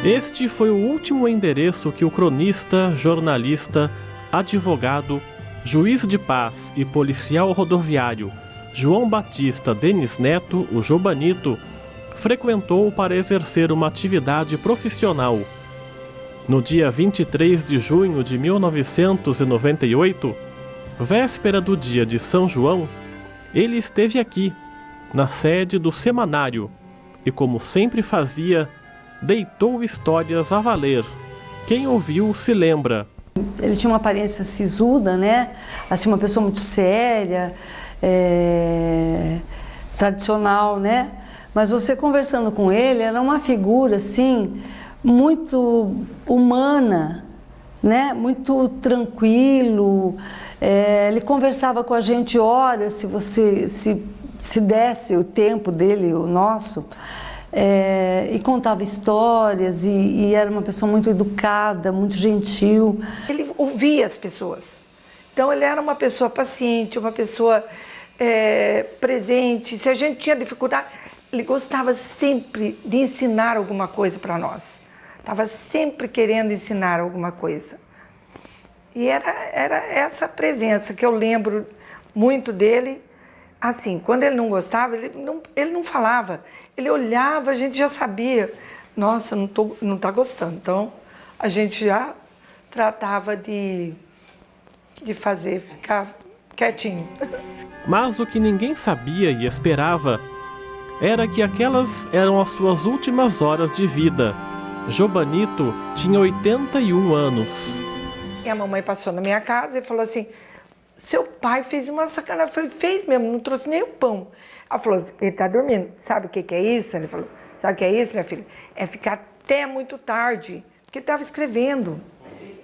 Este foi o último endereço que o cronista, jornalista, advogado, juiz de paz e policial rodoviário João Batista Denis Neto, o Jobanito, frequentou para exercer uma atividade profissional. No dia 23 de junho de 1998, véspera do dia de São João, ele esteve aqui, na sede do semanário, e como sempre fazia, deitou histórias a valer. Quem ouviu se lembra. Ele tinha uma aparência sisuda, né? Assim, uma pessoa muito séria, tradicional, né? Mas você conversando com ele, era uma figura, assim, muito humana, né? Muito tranquilo. Ele conversava com a gente horas, se você se desse o tempo dele, o nosso, e contava histórias, e era uma pessoa muito educada, muito gentil. Ele ouvia as pessoas. Então, ele era uma pessoa paciente, uma pessoa presente. Se a gente tinha dificuldade, ele gostava sempre de ensinar alguma coisa para nós. Estava sempre querendo ensinar alguma coisa. E era essa presença que eu lembro muito dele. Assim, quando ele não gostava, ele não falava. Ele olhava, a gente já sabia. Nossa, não tá gostando. Então, a gente já tratava de fazer ficar quietinho. Mas o que ninguém sabia e esperava era que aquelas eram as suas últimas horas de vida. Jobanito tinha 81 anos. E a mamãe passou na minha casa e falou assim: seu pai fez uma sacanagem. Eu falei: fez mesmo, não trouxe nem o pão. Ela falou: ele tá dormindo. Sabe o que é isso? Ele falou: sabe o que é isso, minha filha? É ficar até muito tarde, porque ele estava escrevendo.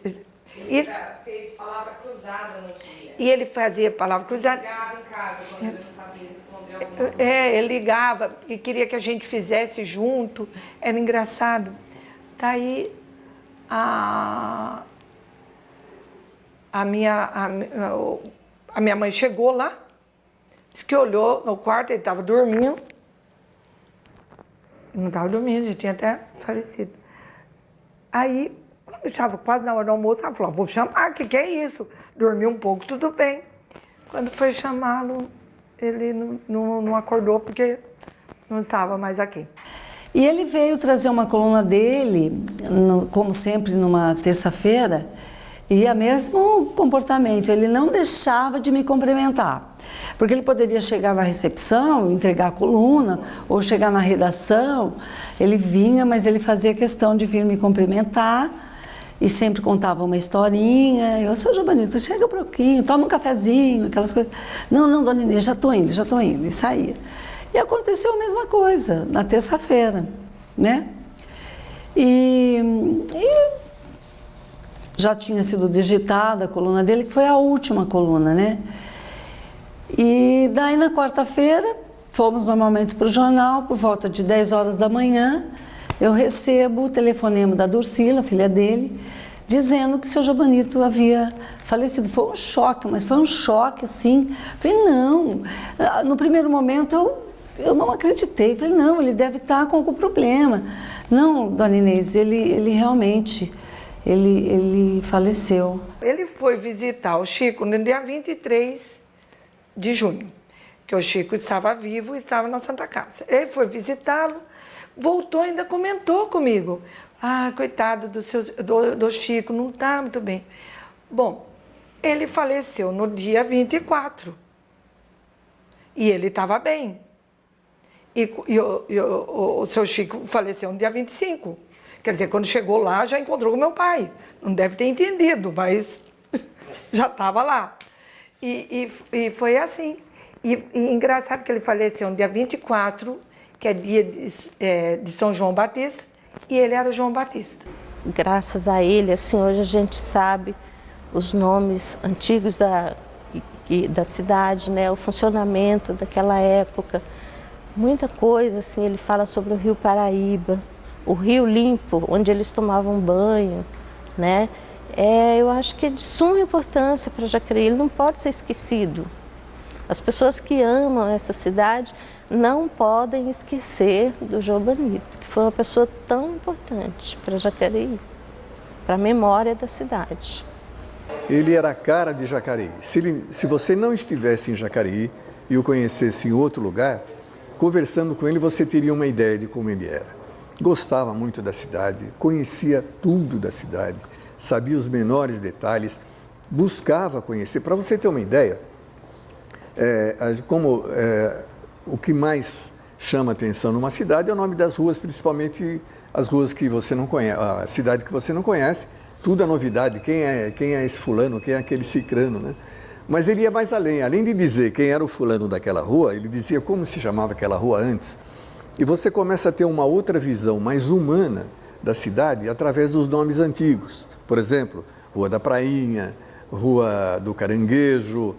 Ele fez palavra cruzada no dia. E ele fazia palavra cruzada. Ele ligava em casa quando ele não sabia responder alguma coisa. Ele ligava e queria que a gente fizesse junto. Era engraçado. Daí a minha mãe chegou lá, disse que olhou no quarto, ele estava dormindo. Não estava dormindo, já tinha até falecido. Aí, quando estava quase na hora do almoço, ela falou: vou chamar, o que é isso? Dormiu um pouco, tudo bem. Quando foi chamá-lo, ele não acordou porque não estava mais aqui. E ele veio trazer uma coluna dele, como sempre, numa terça-feira, e o mesmo comportamento, ele não deixava de me cumprimentar. Porque ele poderia chegar na recepção, entregar a coluna, ou chegar na redação, ele vinha, mas ele fazia questão de vir me cumprimentar, e sempre contava uma historinha. Eu: seu Jobanito, chega um pouquinho, toma um cafezinho, aquelas coisas. Não, dona Inês, já estou indo, e saía. E aconteceu a mesma coisa, na terça-feira, né? E já tinha sido digitada a coluna dele, que foi a última coluna, né? E daí, na quarta-feira, fomos normalmente para o jornal, por volta de 10 horas da manhã, eu recebo o telefonema da Dursila, filha dele, dizendo que o seu Jobanito havia falecido. Foi um choque, mas foi um choque, assim. Falei: não. No primeiro momento, eu não acreditei. Falei: não, ele deve estar com algum problema. Não, dona Inês, ele realmente, ele faleceu. Ele foi visitar o Chico no dia 23 de junho, que o Chico estava vivo e estava na Santa Casa. Ele foi visitá-lo, voltou e ainda comentou comigo: ah, coitado do Chico, não está muito bem. Bom, ele faleceu no dia 24 e ele estava bem. E o seu Chico faleceu no dia 25. Quer dizer, quando chegou lá, já encontrou com meu pai. Não deve ter entendido, mas já estava lá. E foi assim. E engraçado que ele faleceu no dia 24, que é dia de São João Batista, e ele era João Batista. Graças a ele, assim, hoje a gente sabe os nomes antigos da cidade, né, o funcionamento daquela época. Muita coisa, assim, ele fala sobre o Rio Paraíba, o Rio Limpo, onde eles tomavam banho, né? Eu acho que é de suma importância para Jacareí, ele não pode ser esquecido, As pessoas que amam essa cidade não podem esquecer do Jobanito, que foi uma pessoa tão importante para Jacareí, para a memória da cidade. Ele era a cara de Jacareí. Se você não estivesse em Jacareí e o conhecesse em outro lugar, conversando com ele você teria uma ideia de como ele era. Gostava muito da cidade, conhecia tudo da cidade, sabia os menores detalhes, buscava conhecer. Para você ter uma ideia, o que mais chama atenção numa cidade é o nome das ruas, principalmente as ruas que você não conhece, a cidade que você não conhece, tudo é novidade, quem é esse fulano, quem é aquele cicrano, né? Mas ele ia mais além de dizer quem era o fulano daquela rua, ele dizia como se chamava aquela rua antes, e você começa a ter uma outra visão mais humana da cidade através dos nomes antigos. Por exemplo, Rua da Prainha, Rua do Caranguejo,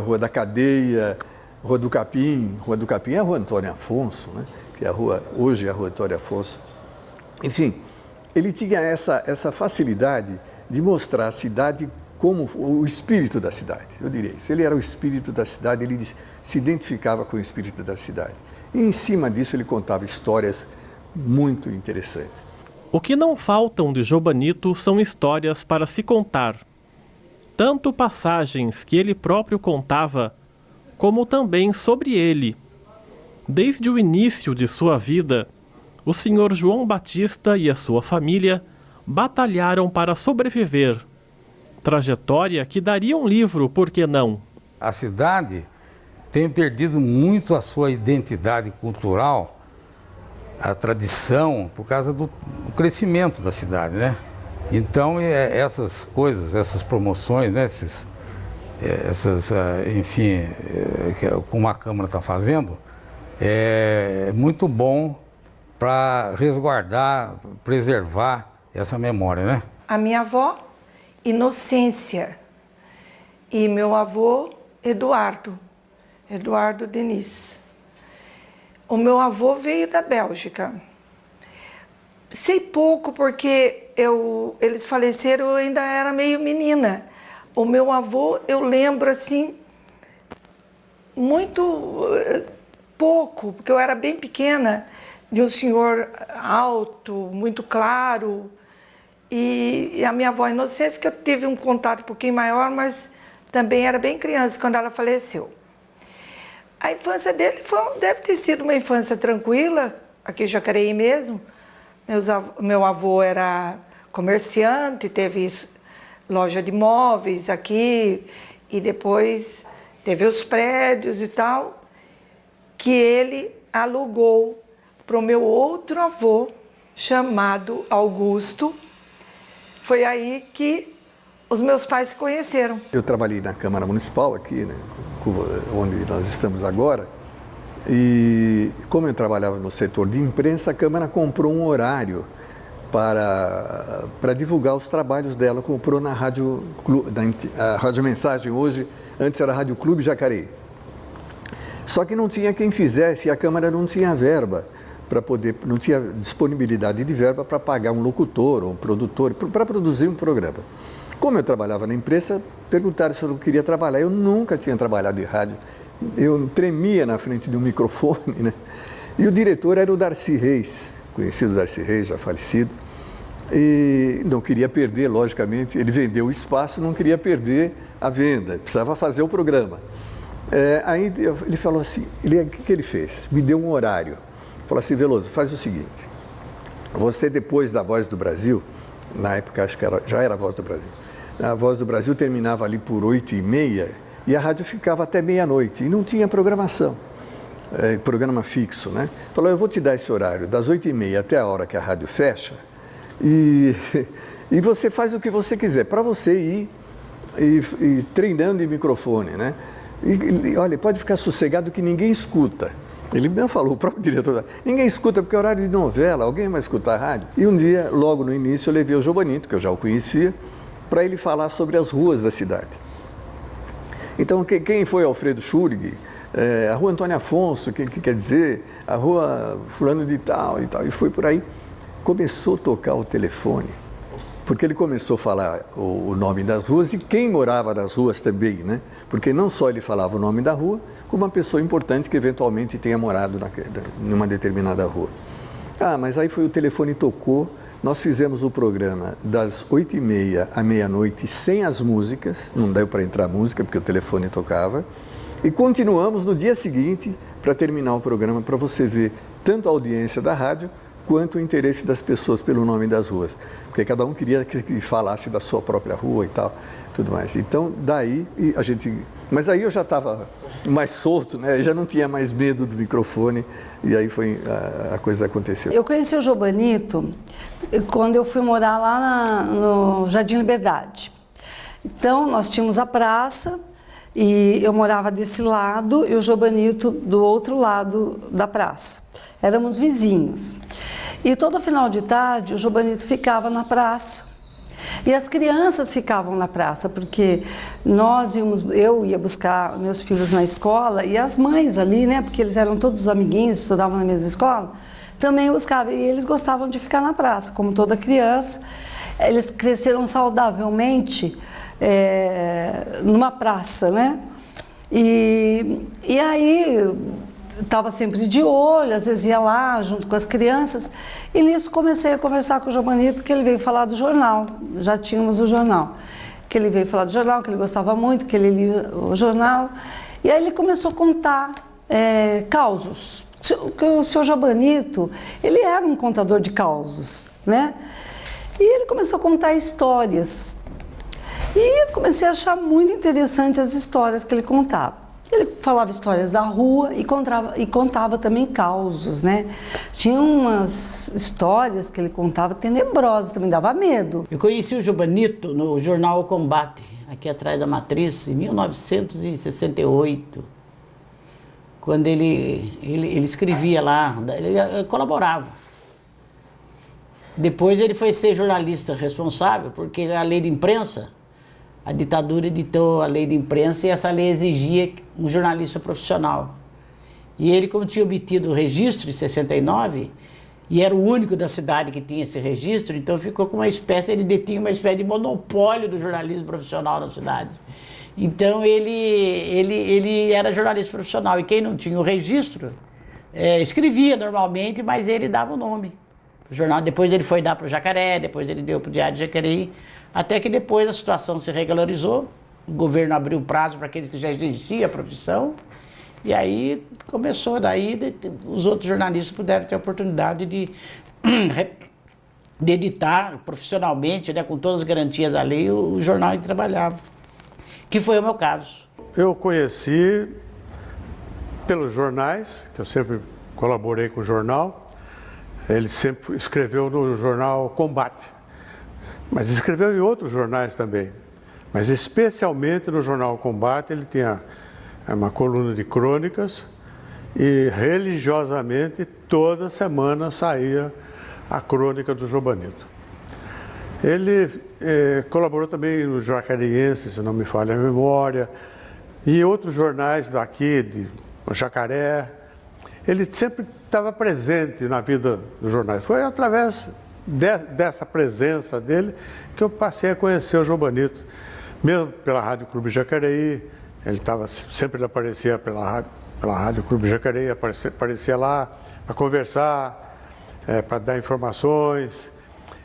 Rua da Cadeia, Rua do Capim. Rua do Capim é a Rua Antônio Afonso, né? Que é hoje é a Rua Antônio Afonso. Enfim, ele tinha essa facilidade de mostrar a cidade como o espírito da cidade, eu diria isso. Ele era o espírito da cidade, ele se identificava com o espírito da cidade. E em cima disso ele contava histórias muito interessantes. O que não faltam de Jobanito são histórias para se contar. Tanto passagens que ele próprio contava, como também sobre ele. Desde o início de sua vida, o senhor João Batista e a sua família batalharam para sobreviver. Trajetória que daria um livro, por que não? A cidade tem perdido muito a sua identidade cultural, a tradição, por causa do crescimento da cidade, né? Então, essas coisas, essas promoções, né? Enfim, como a Câmara está fazendo, é muito bom para resguardar, preservar essa memória, né? A minha avó, Inocência, e meu avô, Eduardo Diniz. O meu avô veio da Bélgica. Sei pouco porque eles faleceram, eu ainda era meio menina. O meu avô, eu lembro assim, muito pouco, porque eu era bem pequena, de um senhor alto, muito claro. E a minha avó Inocência, que eu tive um contato um pouquinho maior, mas também era bem criança quando ela faleceu. A infância dele deve ter sido uma infância tranquila, aqui em Jacareí mesmo. Meu avô era comerciante, teve loja de móveis aqui, e depois teve os prédios e tal, que ele alugou para o meu outro avô, chamado Augusto. Foi aí que os meus pais se conheceram. Eu trabalhei na Câmara Municipal aqui, né, onde nós estamos agora, e como eu trabalhava no setor de imprensa, a Câmara comprou um horário para divulgar os trabalhos dela, comprou na Rádio Mensagem hoje, antes era a Rádio Clube Jacareí. Só que não tinha quem fizesse, a Câmara não tinha verba para poder, não tinha disponibilidade de verba para pagar um locutor ou um produtor, para produzir um programa. Como eu trabalhava na imprensa, perguntaram se eu queria trabalhar. Eu nunca tinha trabalhado em rádio, eu tremia na frente de um microfone, né? E o diretor era o Darcy Reis, conhecido Darcy Reis, já falecido, e não queria perder, logicamente, ele vendeu o espaço, não queria perder a venda, precisava fazer o programa. Aí ele falou assim, o que ele fez? Me deu um horário. Falou assim, Veloso, faz o seguinte, você depois da Voz do Brasil, na época acho que já era a Voz do Brasil, a Voz do Brasil terminava ali por 8h30 e a rádio ficava até meia-noite e não tinha programação, programa fixo, né? Falou, eu vou te dar esse horário das 8h30 até a hora que a rádio fecha e você faz o que você quiser, para você ir e treinando em microfone, né? E olha, pode ficar sossegado que ninguém escuta. Ele mesmo falou, o próprio diretor, ninguém escuta porque é horário de novela, alguém vai escutar a rádio? E um dia, logo no início, eu levei o Jobanito, que eu já o conhecia, para ele falar sobre as ruas da cidade. Então, quem foi Alfredo Schurig? A Rua Antônio Afonso, que quer dizer, a Rua fulano de tal e tal, e foi por aí. Começou a tocar o telefone Porque ele começou a falar o nome das ruas e quem morava nas ruas também, né? Porque não só ele falava o nome da rua, como uma pessoa importante que eventualmente tenha morado numa determinada rua. Ah, mas aí o telefone tocou, nós fizemos o programa das 8h30 à meia-noite sem as músicas, não deu para entrar música porque o telefone tocava, e continuamos no dia seguinte para terminar o programa, para você ver tanto a audiência da rádio quanto o interesse das pessoas pelo nome das ruas, porque cada um queria que falasse da sua própria rua e tal, tudo mais. Então, daí a gente... Mas aí eu já estava mais solto, né? Eu já não tinha mais medo do microfone e aí a coisa aconteceu. Eu conheci o Jobanito quando eu fui morar lá no Jardim Liberdade. Então, nós tínhamos a praça e eu morava desse lado e o Jobanito do outro lado da praça. Éramos vizinhos. E todo final de tarde o Jobanito ficava na praça. E as crianças ficavam na praça, porque eu ia buscar meus filhos na escola e as mães ali, né, porque eles eram todos amiguinhos, estudavam na mesma escola, também buscavam. E eles gostavam de ficar na praça, como toda criança. Eles cresceram saudavelmente numa praça, né? E aí... Estava sempre de olho, às vezes ia lá junto com as crianças. E nisso comecei a conversar com o Jobanito, que ele veio falar do jornal. Já tínhamos o jornal. Que ele veio falar do jornal, que ele gostava muito, que ele lia o jornal. E aí ele começou a contar causos. O senhor Jobanito, ele era um contador de causos, né? E ele começou a contar histórias. E eu comecei a achar muito interessante as histórias que ele contava. Ele falava histórias da rua e contava também causos, né? Tinha umas histórias que ele contava tenebrosas, também dava medo. Eu conheci o Jobanito no jornal O Combate, aqui atrás da Matriz, em 1968, quando ele escrevia lá, ele colaborava. Depois ele foi ser jornalista responsável, porque a lei de imprensa, a ditadura editou a lei de imprensa e essa lei exigia um jornalista profissional. E ele, como tinha obtido o registro em 69, e era o único da cidade que tinha esse registro, então ficou com ele detinha uma espécie de monopólio do jornalismo profissional na cidade. Então ele era jornalista profissional e quem não tinha o registro escrevia normalmente, mas ele dava o nome pro jornal. Depois ele foi dar para o Jacaré, depois ele deu para o Diário de Jacareí, até que depois a situação se regularizou, o governo abriu prazo para aqueles que já exerciam a profissão, e aí começou, daí os outros jornalistas puderam ter a oportunidade de editar profissionalmente, né, com todas as garantias da lei, o jornal em que trabalhava, que foi o meu caso. Eu conheci pelos jornais, que eu sempre colaborei com o jornal, ele sempre escreveu no jornal Combate, mas escreveu em outros jornais também, mas especialmente no jornal Combate ele tinha uma coluna de crônicas e religiosamente toda semana saía a crônica do Jobanito. Ele colaborou também no Jacariense, se não me falha a memória, e outros jornais daqui, de Jacaré. Ele sempre estava presente na vida dos jornais. Foi através dessa presença dele que eu passei a conhecer o Jobanito, mesmo pela Rádio Clube Jacareí. Sempre ele aparecia pela Rádio Clube Jacareí, aparecia lá para conversar, para dar informações.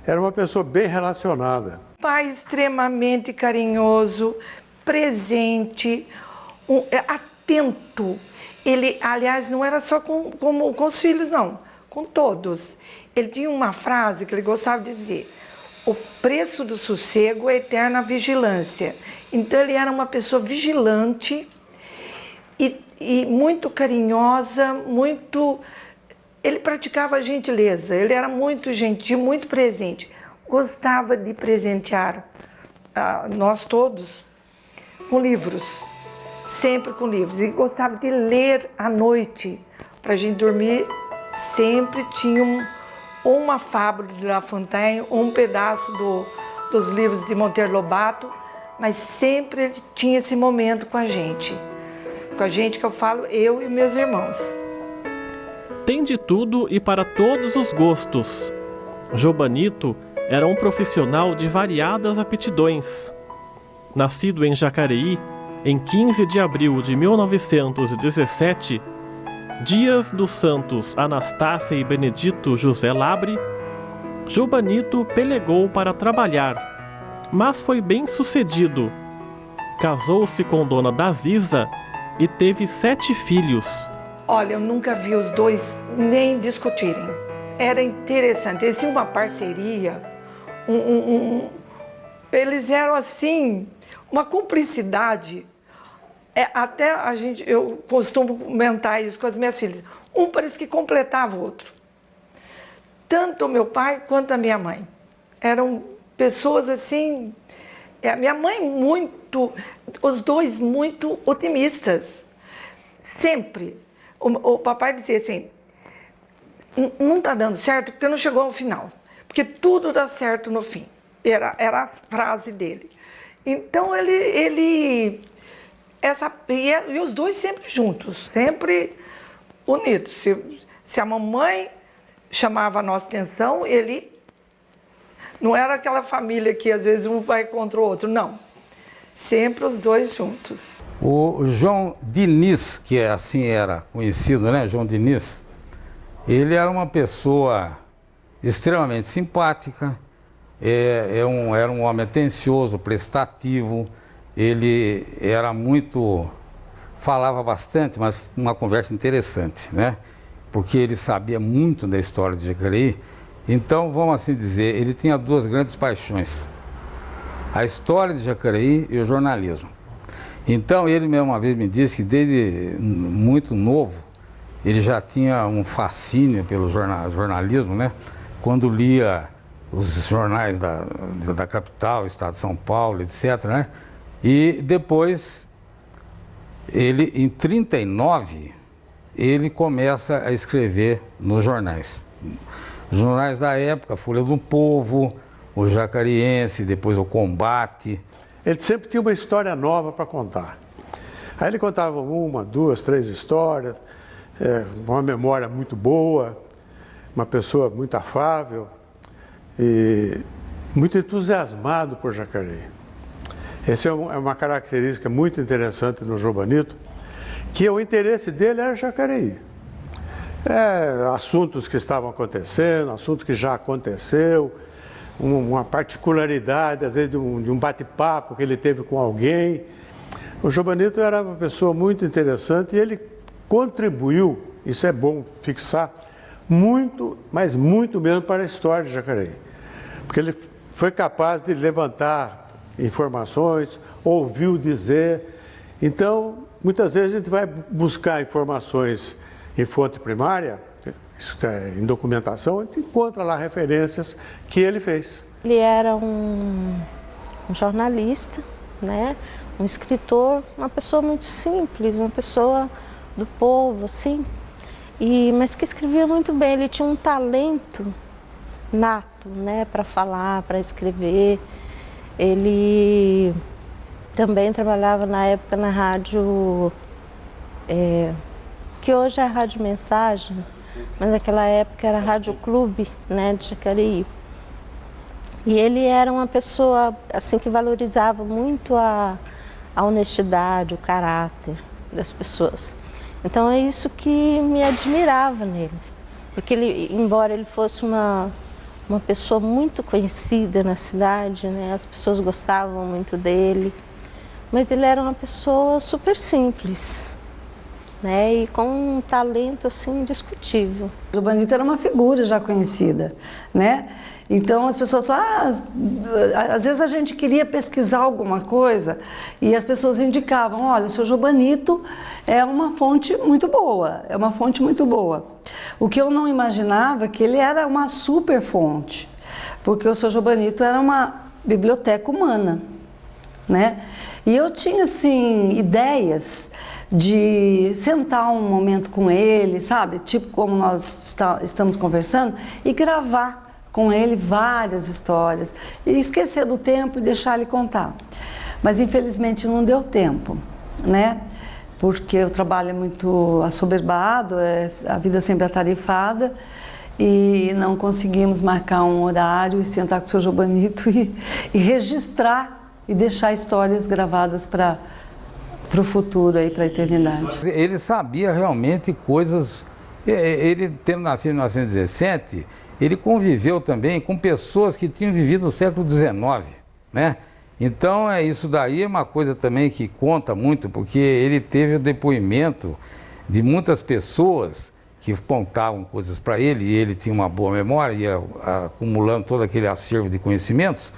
Era uma pessoa bem relacionada. Pai extremamente carinhoso, presente, atento. Ele, aliás, não era só com os filhos, não, com todos. Ele tinha uma frase que ele gostava de dizer: o preço do sossego é a eterna vigilância. Então, ele era uma pessoa vigilante e muito carinhosa, muito... Ele praticava a gentileza, ele era muito gentil, muito presente. Gostava de presentear nós todos com livros, sempre com livros. E gostava de ler à noite, para a gente dormir. Sempre tinha uma fábula de La Fontaine, um pedaço dos livros de Monteiro Lobato, mas sempre ele tinha esse momento com a gente. Com a gente que eu falo, eu e meus irmãos. Tem de tudo e para todos os gostos. Jobanito era um profissional de variadas aptidões. Nascido em Jacareí, em 15 de abril de 1917, Dias dos Santos Anastácia e Benedito José Labre, Jobanito pelegou para trabalhar, mas foi bem sucedido. Casou-se com Dona Daziza e teve 7 filhos. Olha, eu nunca vi os dois nem discutirem. Era interessante, eles tinham uma parceria, eles eram assim, uma cumplicidade. Até eu costumo comentar isso com as minhas filhas. Um parece que completava o outro. Tanto o meu pai quanto a minha mãe. Eram pessoas assim... A minha mãe os dois muito otimistas. Sempre. O papai dizia assim, não está dando certo porque não chegou ao final. Porque tudo dá certo no fim. Era a frase dele. Então, e os dois sempre juntos, sempre unidos. Se a mamãe chamava a nossa atenção, ele... Não era aquela família que às vezes um vai contra o outro, não. Sempre os dois juntos. O João Diniz, que assim era conhecido, né, João Diniz, ele era uma pessoa extremamente simpática, era um homem atencioso, prestativo, ele era falava bastante, mas uma conversa interessante, né? Porque ele sabia muito da história de Jacareí. Então, vamos assim dizer, ele tinha 2 grandes paixões, a história de Jacareí e o jornalismo. Então, ele mesmo uma vez me disse que desde muito novo, ele já tinha um fascínio pelo jornalismo, né? Quando lia os jornais da capital, Estado de São Paulo, etc., né? E depois, ele, em 1939, ele começa a escrever nos jornais. Os jornais da época, Folha do Povo, o Jacariense, depois o Combate. Ele sempre tinha uma história nova para contar. Aí ele contava 1, 2, 3 histórias, uma memória muito boa, uma pessoa muito afável e muito entusiasmado por Jacareí. Essa é uma característica muito interessante no Jobanito, que o interesse dele era Jacareí. Assuntos que estavam acontecendo, assunto que já aconteceu, uma particularidade, às vezes, de um bate-papo que ele teve com alguém. O Jobanito era uma pessoa muito interessante e ele contribuiu, isso é bom fixar, muito, mas muito mesmo para a história de Jacareí. Porque ele foi capaz de levantar informações, ouviu dizer. Então, muitas vezes a gente vai buscar informações em fonte primária, isso em documentação, a gente encontra lá referências que ele fez. Ele era um jornalista, né? Um escritor, uma pessoa muito simples, uma pessoa do povo, assim, mas que escrevia muito bem. Ele tinha um talento nato, né, para falar, para escrever. Ele também trabalhava na época na rádio, que hoje é a Rádio Mensagem, mas naquela época era a Rádio Clube, né, de Jacareí. E ele era uma pessoa assim que valorizava muito a honestidade, o caráter das pessoas. Então é isso que me admirava nele, porque ele, embora ele fosse uma pessoa muito conhecida na cidade, né, as pessoas gostavam muito dele, mas ele era uma pessoa super simples, né, e com um talento assim indiscutível. O Jobanito era uma figura já conhecida, né? Então as pessoas falam, às vezes a gente queria pesquisar alguma coisa e as pessoas indicavam, olha, o seu Jobanito é uma fonte muito boa, é uma fonte muito boa. O que eu não imaginava é que ele era uma super fonte, porque o seu Jobanito era uma biblioteca humana, né? E eu tinha, assim, ideias de sentar um momento com ele, sabe? Tipo como nós estamos conversando, e gravar com ele várias histórias, e esquecer do tempo e deixar ele contar. Mas infelizmente não deu tempo, né? Porque o trabalho é muito assoberbado, a vida sempre atarefada, e não conseguimos marcar um horário e sentar com o seu Jobanito e registrar e deixar histórias gravadas para o futuro, para a eternidade. Ele sabia realmente coisas. Ele, tendo nascido em 1917, ele conviveu também com pessoas que tinham vivido no século XIX, né? Então, isso daí é uma coisa também que conta muito, porque ele teve o depoimento de muitas pessoas que contavam coisas para ele, e ele tinha uma boa memória, ia acumulando todo aquele acervo de conhecimentos,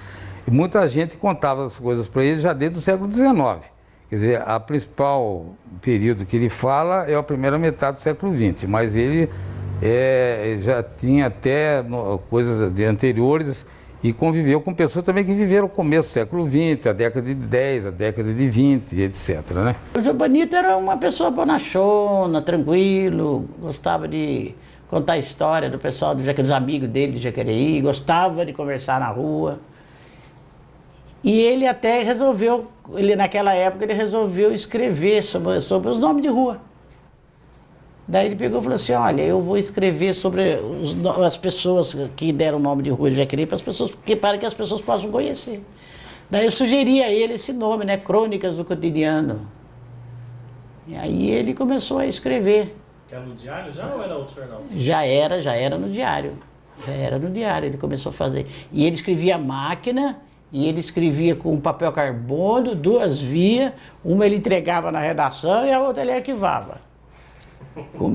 e muita gente contava as coisas para ele já desde o século XIX. Quer dizer, a principal período que ele fala é a primeira metade do século XX, mas ele já tinha até coisas de anteriores e conviveu com pessoas também que viveram o começo do século XX, a década de 10, a década de 20, etc. Né? O Jobanito era uma pessoa bonachona, tranquilo, gostava de contar a história do pessoal, dos amigos dele de Jacareí, gostava de conversar na rua. E ele até resolveu, naquela época, ele resolveu escrever sobre os nomes de rua. Daí ele pegou e falou assim, olha, eu vou escrever sobre as pessoas que deram o nome de rua de Jacareí para que as pessoas possam conhecer. Daí eu sugeri a ele esse nome, né, Crônicas do Cotidiano. E aí ele começou a escrever. Que era no diário já ou era outro jornal? Já era no diário. Já era no diário, ele começou a fazer. E ele escrevia à máquina, e ele escrevia com papel carbono, 2 vias, uma ele entregava na redação e a outra ele arquivava,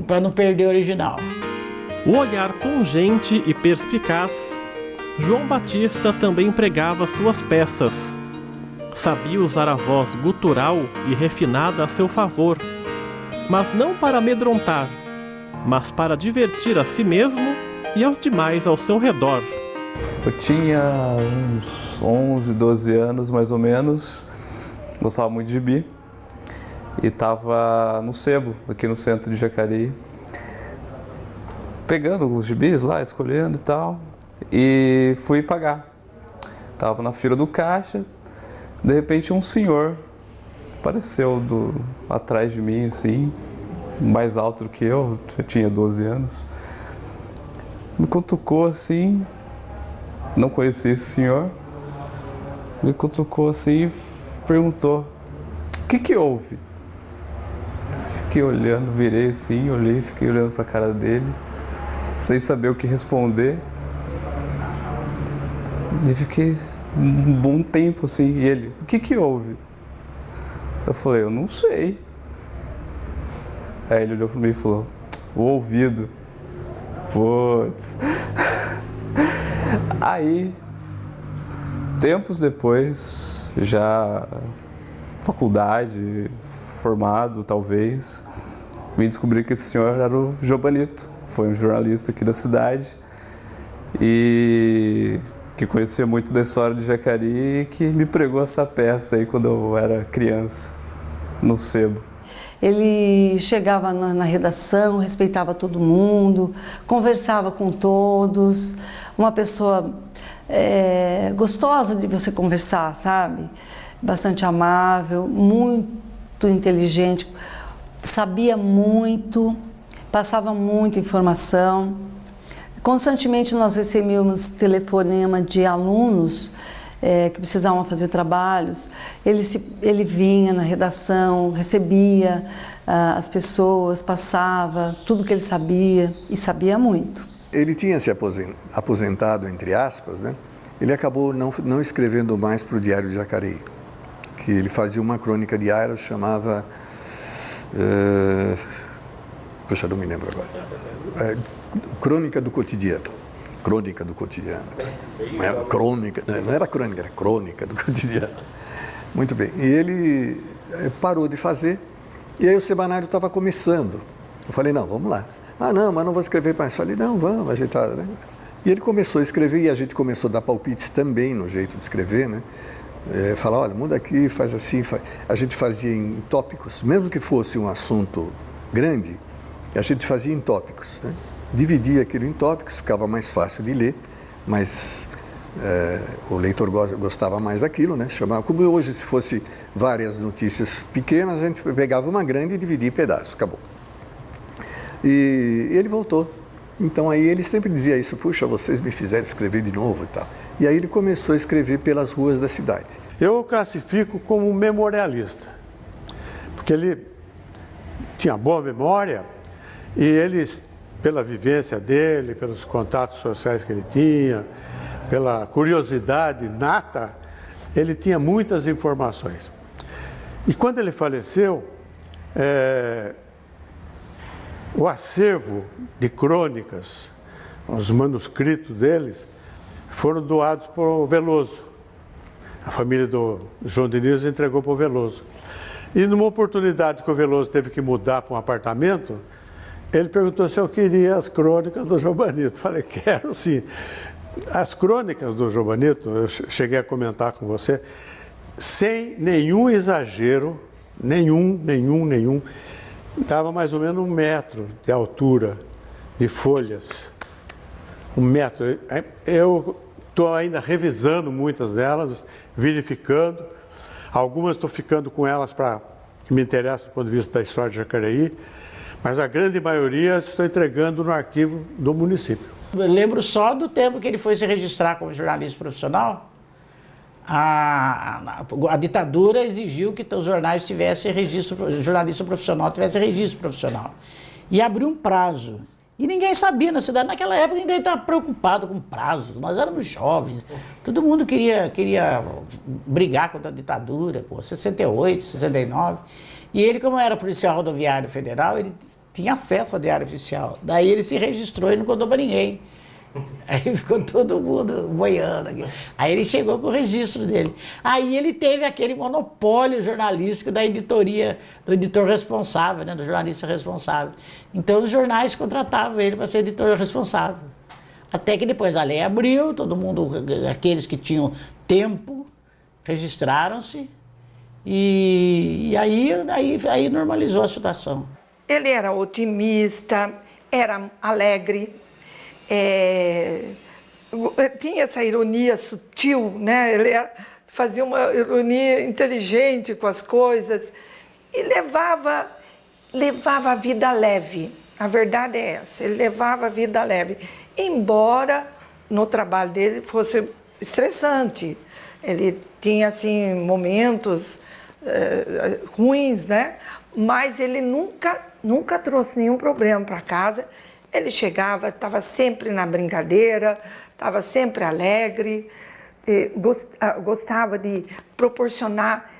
para não perder o original. O olhar pungente e perspicaz, João Batista também empregava suas peças. Sabia usar a voz gutural e refinada a seu favor, mas não para amedrontar, mas para divertir a si mesmo e aos demais ao seu redor. Eu tinha uns 11, 12 anos, mais ou menos, gostava muito de gibi e estava no sebo, aqui no centro de Jacareí, pegando os gibis lá, escolhendo e tal, e fui pagar. Estava na fila do caixa, de repente um senhor apareceu atrás de mim, assim, mais alto do que eu tinha 12 anos, me cutucou assim. Não conhecia esse senhor, me cutucou assim e perguntou, o que houve? Fiquei olhando, virei assim, olhei, fiquei olhando para a cara dele, sem saber o que responder. E fiquei um bom tempo assim, e ele, o que houve? Eu falei, eu não sei. Aí ele olhou para mim e falou, o ouvido. Putz. Aí, tempos depois, já faculdade, formado talvez, vim descobrir que esse senhor era o Jobanito, foi um jornalista aqui da cidade e que conhecia muito da história de Jacareí e que me pregou essa peça aí quando eu era criança, no sebo. Ele chegava na redação, respeitava todo mundo, conversava com todos, uma pessoa gostosa de você conversar, sabe? Bastante amável, muito inteligente, sabia muito, passava muita informação. Constantemente nós recebíamos telefonema de alunos que precisavam fazer trabalhos. Ele vinha na redação, recebia as pessoas, passava tudo que ele sabia e sabia muito. Ele tinha se aposentado, entre aspas, né? Ele acabou não escrevendo mais para o Diário de Jacareí, que ele fazia uma crônica diária, chamava... Puxa, não me lembro agora. Crônica do Cotidiano. Crônica do Cotidiano. Não era crônica, não era crônica, era crônica do Cotidiano. Muito bem. E ele parou de fazer, e aí o semanário estava começando. Eu falei, não, vamos lá. Ah, não, mas não vou escrever mais. Falei, não, vamos, a gente tá, né? E ele começou a escrever, e a gente começou a dar palpites também no jeito de escrever, né? Falar, olha, muda aqui, faz assim. A gente fazia em tópicos, mesmo que fosse um assunto grande, a gente fazia em tópicos, né? Dividia aquilo em tópicos, ficava mais fácil de ler, mas o leitor gostava mais daquilo, né? Chamava, como hoje, se fosse várias notícias pequenas, a gente pegava uma grande e dividia em pedaços, acabou. E ele voltou Então aí ele sempre dizia isso, puxa, vocês me fizeram escrever de novo e tal. E aí ele começou a escrever pelas ruas da cidade. Eu o classifico como um memorialista, porque ele tinha boa memória e ele, pela vivência dele, pelos contatos sociais que ele tinha, pela curiosidade nata, ele tinha muitas informações. E quando ele faleceu, o acervo de crônicas, os manuscritos deles, foram doados para o Veloso. A família do João Diniz entregou para o Veloso. E numa oportunidade que o Veloso teve que mudar para um apartamento, ele perguntou se eu queria as crônicas do Jobanito. Falei, quero sim. As crônicas do Jobanito, eu cheguei a comentar com você, sem nenhum exagero, nenhum, dava mais ou menos 1 metro de altura de folhas. 1 metro. Eu estou ainda revisando muitas delas, verificando. Algumas estou ficando com elas para que me interessam do ponto de vista da história de Jacareí, mas a grande maioria estou entregando no arquivo do município. Eu lembro só do tempo que ele foi se registrar como jornalista profissional. A ditadura exigiu que os jornais tivessem registro, jornalista profissional tivesse registro profissional. E abriu um prazo. E ninguém sabia na cidade. Naquela época ninguém estava preocupado com prazo. Nós éramos jovens. Todo mundo queria brigar contra a ditadura, 68, 69. E ele, como era policial rodoviário federal, ele tinha acesso ao diário oficial. Daí ele se registrou e não contou para ninguém. Aí ficou todo mundo boiando aqui. Aí ele chegou com o registro dele. Aí ele teve aquele monopólio jornalístico da editoria, do editor responsável, né, do jornalista responsável. Então os jornais contratavam ele para ser editor responsável. Até que depois a lei abriu, todo mundo, aqueles que tinham tempo, registraram-se. E aí normalizou a situação. Ele era otimista, era alegre. Tinha essa ironia sutil, né? Ele fazia uma ironia inteligente com as coisas e levava a vida leve. A verdade é essa, ele levava a vida leve, embora no trabalho dele fosse estressante. Ele tinha assim momentos ruins, né? Mas ele nunca trouxe nenhum problema para casa. Ele chegava, estava sempre na brincadeira, estava sempre alegre, gostava de proporcionar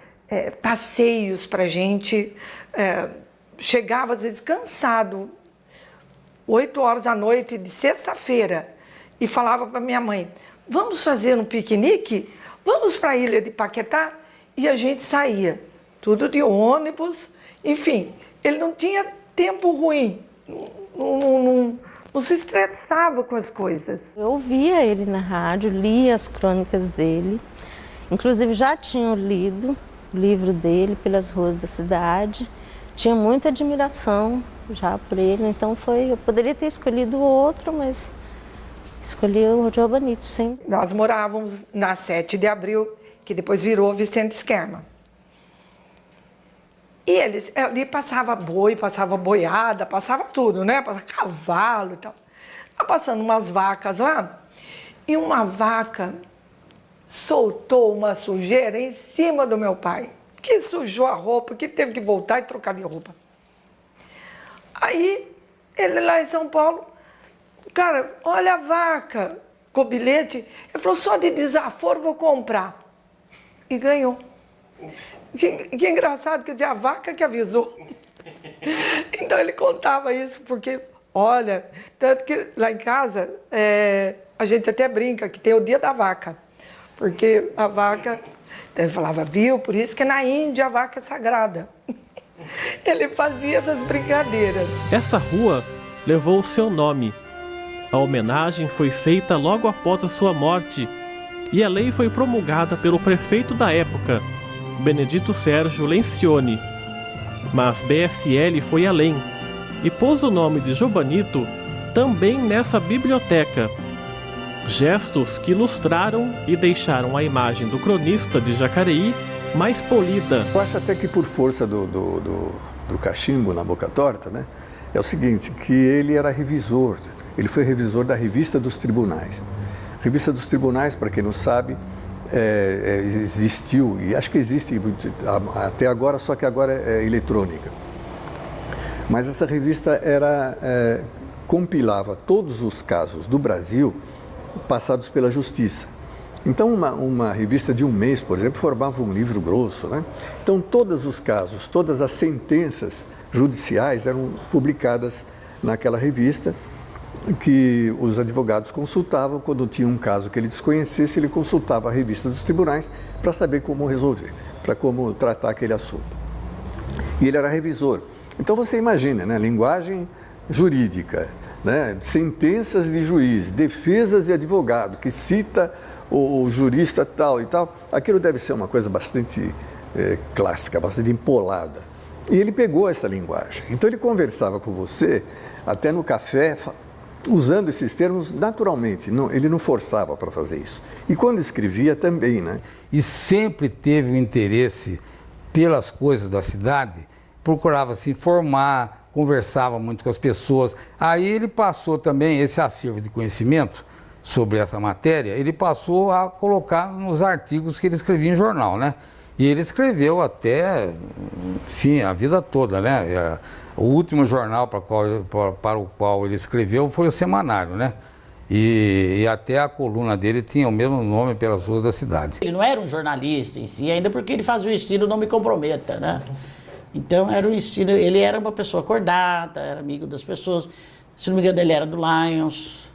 passeios para a gente. Chegava, às vezes, cansado, 8 horas da noite de sexta-feira, e falava para minha mãe, vamos fazer um piquenique? Vamos para a ilha de Paquetá? E a gente saía, tudo de ônibus, enfim, ele não tinha tempo ruim. Não se estressava com as coisas. Eu ouvia ele na rádio, lia as crônicas dele, inclusive já tinha lido o livro dele Pelas Ruas da Cidade, tinha muita admiração já por ele, então eu poderia ter escolhido outro, mas escolhi o Jobanito sempre. Nós morávamos na 7 de abril, que depois virou Vicente Esquerma. E ali passava boi, passava boiada, passava tudo, né? Passava cavalo e tal. Estava passando umas vacas lá, e uma vaca soltou uma sujeira em cima do meu pai, que sujou a roupa, que teve que voltar e trocar de roupa. Aí, ele lá em São Paulo, cara, olha a vaca, com bilhete. Ele falou, só de desaforo vou comprar. E ganhou. Que engraçado, quer dizer, a vaca que avisou. Então ele contava isso porque, olha, tanto que lá em casa a gente até brinca que tem o dia da vaca, porque a vaca, então ele falava, viu, por isso que na Índia a vaca é sagrada. Ele fazia essas brincadeiras. Essa rua levou o seu nome. A homenagem foi feita logo após a sua morte e a lei foi promulgada pelo prefeito da época, Benedito Sérgio Lencioni. Mas BSL foi além e pôs o nome de Jobanito também nessa biblioteca. Gestos que ilustraram e deixaram a imagem do cronista de Jacareí mais polida. Eu acho até que por força do cachimbo na boca torta, né? É o seguinte, que ele era revisor. Ele foi revisor da Revista dos Tribunais. Revista dos Tribunais, para quem não sabe, existiu, e acho que existe até agora, só que agora é eletrônica. Mas essa revista compilava todos os casos do Brasil passados pela justiça. Então, uma revista de um mês, por exemplo, formava um livro grosso, né? Então, todos os casos, todas as sentenças judiciais eram publicadas naquela revista, que os advogados consultavam. Quando tinha um caso que ele desconhecesse, ele consultava a revista dos tribunais para saber como resolver, para como tratar aquele assunto. E ele era revisor. Então, você imagina, né? Linguagem jurídica, né? Sentenças de juiz, defesas de advogado, que cita o jurista tal e tal. Aquilo deve ser uma coisa bastante clássica, bastante empolada. E ele pegou essa linguagem. Então, ele conversava com você, até no café, usando esses termos naturalmente. Ele não forçava para fazer isso. E quando escrevia também, né? E sempre teve um interesse pelas coisas da cidade, procurava se informar, conversava muito com as pessoas. Aí ele passou também esse acervo de conhecimento sobre essa matéria, ele passou a colocar nos artigos que ele escrevia em jornal, né? E ele escreveu até, sim, a vida toda, né? O último jornal para o qual ele escreveu foi o Semanário, né? E até a coluna dele tinha o mesmo nome pelas ruas da cidade. Ele não era um jornalista em si, ainda porque ele fazia o estilo Não Me Comprometa, né? Então era um estilo, ele era uma pessoa acordada, era amigo das pessoas, se não me engano ele era do Lions.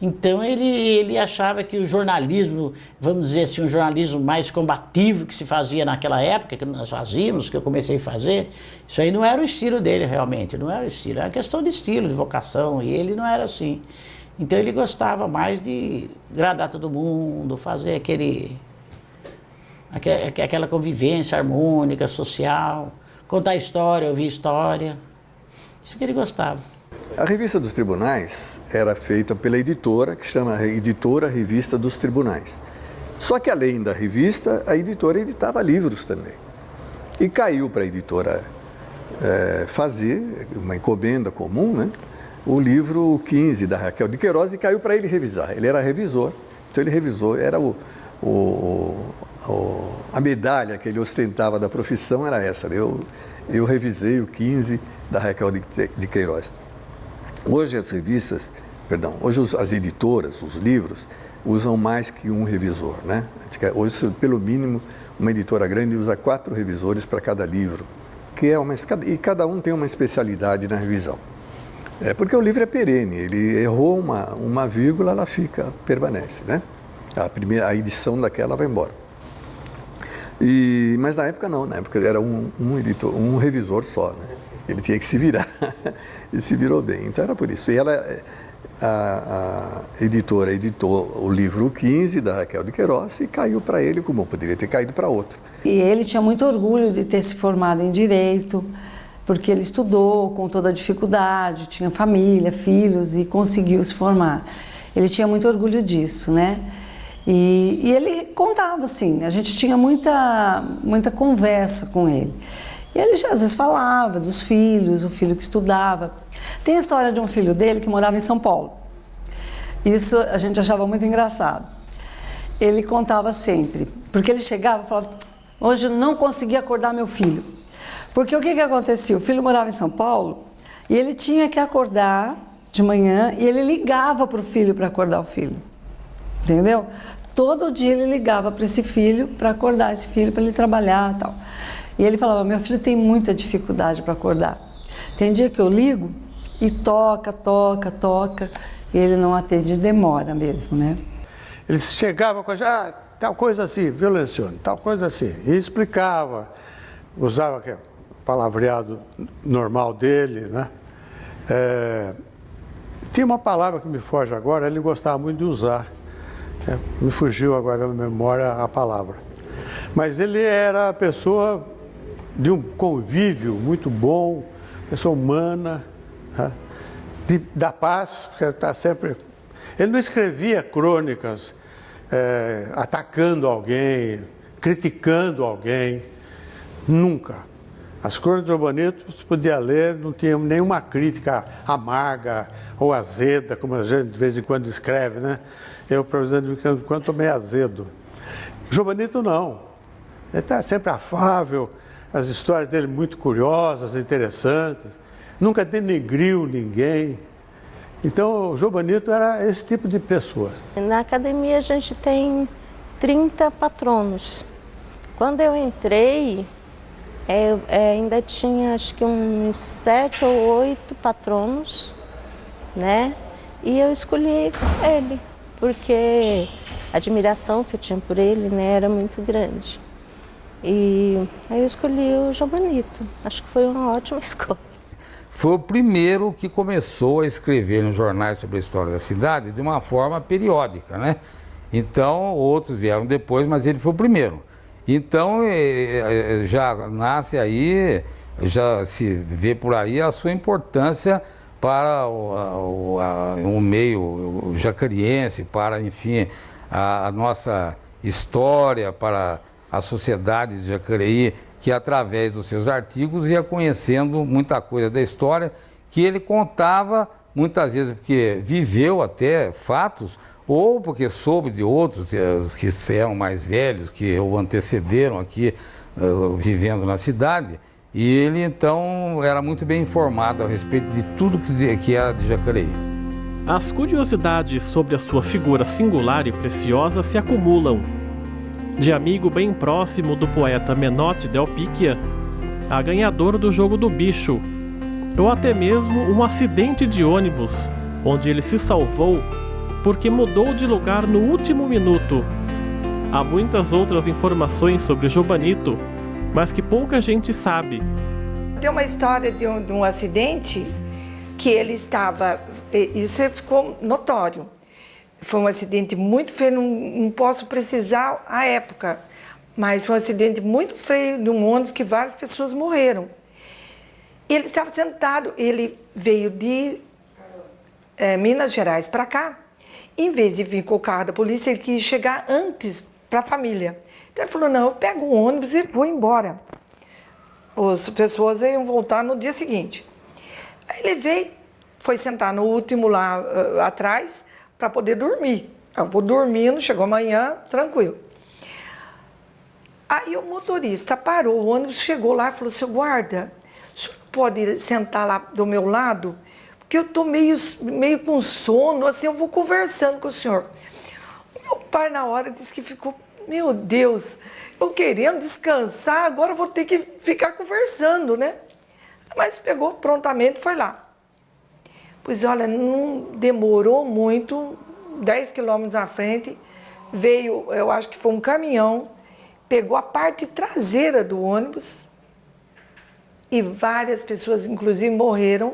Então ele achava que o jornalismo, vamos dizer assim, um jornalismo mais combativo que se fazia naquela época, que nós fazíamos, que eu comecei a fazer, isso aí não era o estilo dele realmente, não era o estilo, era uma questão de estilo, de vocação, e ele não era assim. Então ele gostava mais de agradar todo mundo, fazer aquela convivência harmônica, social, contar história, ouvir história, isso que ele gostava. A Revista dos Tribunais era feita pela editora, que chama Editora Revista dos Tribunais. Só que além da revista, a editora editava livros também. E caiu para a editora fazer, uma encomenda comum, né? O livro 15 da Raquel de Queiroz, e caiu para ele revisar. Ele era revisor, então ele revisou, era a medalha que ele ostentava da profissão era essa. Eu revisei o 15 da Raquel de Queiroz. Hoje as hoje as editoras, os livros, usam mais que um revisor, né? Hoje, pelo mínimo, uma editora grande usa 4 revisores para cada livro, e cada um tem uma especialidade na revisão. Porque o livro é perene, ele errou uma vírgula, ela permanece, né? A edição daquela vai embora. Mas na época não, na época era um revisor só, né? Ele tinha que se virar e se virou bem, então era por isso. E a editora editou o livro 15 da Raquel de Queiroz e caiu para ele, como poderia ter caído para outro. E ele tinha muito orgulho de ter se formado em Direito, porque ele estudou com toda a dificuldade, tinha família, filhos e conseguiu se formar. Ele tinha muito orgulho disso, né? E ele contava assim, a gente tinha muita conversa com ele. E ele às vezes falava dos filhos, o filho que estudava. Tem a história de um filho dele que morava em São Paulo. Isso a gente achava muito engraçado. Ele contava sempre, porque ele chegava e falava, hoje eu não consegui acordar meu filho. Porque o que acontecia? O filho morava em São Paulo e ele tinha que acordar de manhã e ele ligava para o filho para acordar o filho. Entendeu? Todo dia ele ligava para esse filho para acordar esse filho, para ele trabalhar e tal. E ele falava, meu filho tem muita dificuldade para acordar. Tem dia que eu ligo e toca, e ele não atende, demora mesmo, né? Ele chegava com tal coisa assim, viu, Lencioni? Tal coisa assim. E explicava, usava o palavreado normal dele, né? Tinha uma palavra que me foge agora, ele gostava muito de usar. Me fugiu agora na memória a palavra. Mas ele era a pessoa de um convívio muito bom, pessoa humana, né? Da paz, porque está sempre... Ele não escrevia crônicas atacando alguém, criticando alguém, nunca. As crônicas de Jobanito, você podia ler, não tinha nenhuma crítica amarga ou azeda, como a gente de vez em quando escreve, né? Eu, por exemplo, de vez em quando, estou meio azedo. Jobanito não. Ele está sempre afável, as histórias dele muito curiosas, interessantes, nunca denegriu ninguém. Então, o Jobanito era esse tipo de pessoa. Na academia a gente tem 30 patronos. Quando eu entrei, ainda tinha acho que uns 7 ou 8 patronos, né? E eu escolhi ele, porque a admiração que eu tinha por ele, né, era muito grande. E aí eu escolhi o Jobanito. Acho que foi uma ótima escolha. Foi o primeiro que começou a escrever nos jornais sobre a história da cidade de uma forma periódica, né? Então, outros vieram depois, mas ele foi o primeiro. Então, já nasce aí, já se vê por aí a sua importância para o meio jacariense, para, enfim, a nossa história, para a sociedade de Jacareí, que através dos seus artigos ia conhecendo muita coisa da história que ele contava, muitas vezes porque viveu até fatos, ou porque soube de outros que eram mais velhos, que o antecederam aqui, vivendo na cidade, e ele então era muito bem informado a respeito de tudo que era de Jacareí. As curiosidades sobre a sua figura singular e preciosa se acumulam. De amigo bem próximo do poeta Menotti Del Picchia, a ganhador do Jogo do Bicho, ou até mesmo um acidente de ônibus, onde ele se salvou porque mudou de lugar no último minuto. Há muitas outras informações sobre Jobanito, mas que pouca gente sabe. Tem uma história de um acidente que ele estava... Isso ficou notório. Foi um acidente muito feio, não posso precisar a época, mas foi um acidente muito feio de um ônibus que várias pessoas morreram. Ele estava sentado, ele veio de Minas Gerais para cá. Em vez de vir com o carro da polícia, ele quis chegar antes para a família. Então ele falou, não, eu pego um ônibus e vou embora. As pessoas iam voltar no dia seguinte. Aí ele veio, foi sentar no último lá atrás, para poder dormir. Eu vou dormindo, chegou amanhã, tranquilo. Aí o motorista parou, o ônibus chegou lá e falou, seu guarda, o senhor pode sentar lá do meu lado? Porque eu estou meio com sono, assim, eu vou conversando com o senhor. O meu pai, na hora, disse que ficou, meu Deus, eu querendo descansar, agora eu vou ter que ficar conversando, né? Mas pegou prontamente e foi lá. Pois olha, não demorou muito, 10 quilômetros à frente, veio, eu acho que foi um caminhão, pegou a parte traseira do ônibus e várias pessoas, inclusive, morreram.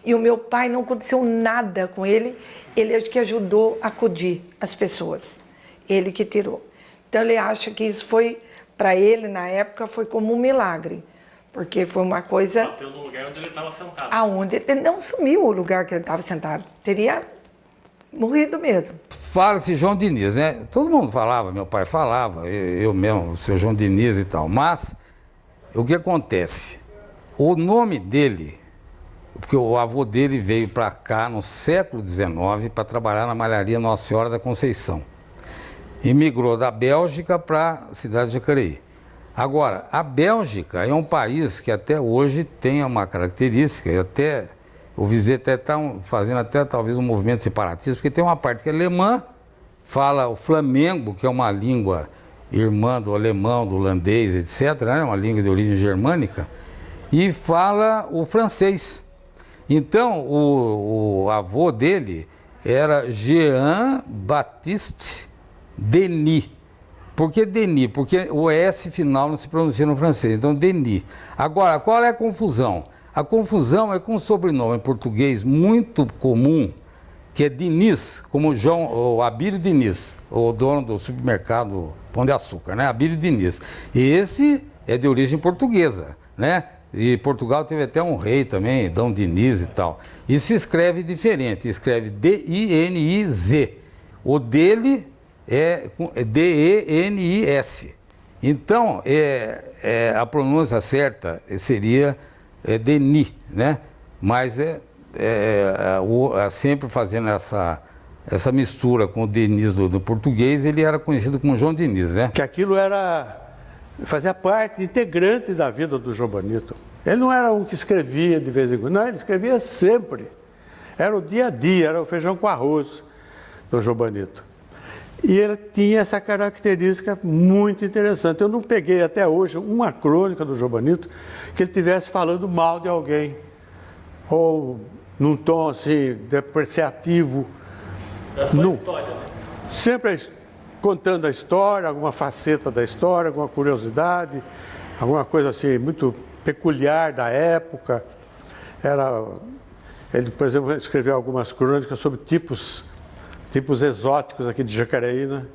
E o meu pai não aconteceu nada com ele, ele acho que ajudou a acudir as pessoas, ele que tirou. Então ele acha que isso foi, para ele na época, foi como um milagre. Porque foi uma coisa... Bateu no lugar onde ele estava sentado. Aonde ele não sumiu o lugar que ele estava sentado. Teria morrido mesmo. Fala-se João Diniz, né? Todo mundo falava, meu pai falava, eu mesmo, o seu João Diniz e tal. Mas, o que acontece? O nome dele, porque o avô dele veio para cá no século XIX para trabalhar na malharia Nossa Senhora da Conceição. E migrou da Bélgica para a cidade de Jacareí. Agora, a Bélgica é um país que até hoje tem uma característica, e até o Vizet até está fazendo até talvez um movimento separatista, porque tem uma parte que é alemã, fala o flamengo, que é uma língua irmã do alemão, do holandês, etc., né? Uma língua de origem germânica, e fala o francês. Então, o avô dele era Jean-Baptiste Denis. Por que Denis? Porque o S final não se pronuncia no francês, então Denis. Agora, qual é a confusão? A confusão é com um sobrenome em português muito comum, que é Diniz, como o Abílio Diniz, o dono do supermercado Pão de Açúcar, né? Abílio Diniz. E esse é de origem portuguesa, né? E Portugal teve até um rei também, Dom Diniz e tal. E se escreve diferente, escreve D-I-N-I-Z. O dele é D-E-N-I-S. Então, a pronúncia certa seria Denis, né? Mas sempre fazendo essa mistura com o Denis do português, ele era conhecido como João Diniz, né? Que aquilo fazia parte integrante da vida do Jobanito. Ele não era um que escrevia de vez em quando, não, ele escrevia sempre. Era o dia a dia, era o feijão com arroz do Jobanito. E ele tinha essa característica muito interessante. Eu não peguei até hoje uma crônica do Jobanito que ele estivesse falando mal de alguém, ou num tom assim, depreciativo. Da sua história, né? Sempre contando a história, alguma faceta da história, alguma curiosidade, alguma coisa assim muito peculiar da época. Ele, por exemplo, escreveu algumas crônicas sobre tipos exóticos aqui de Jacareí, né?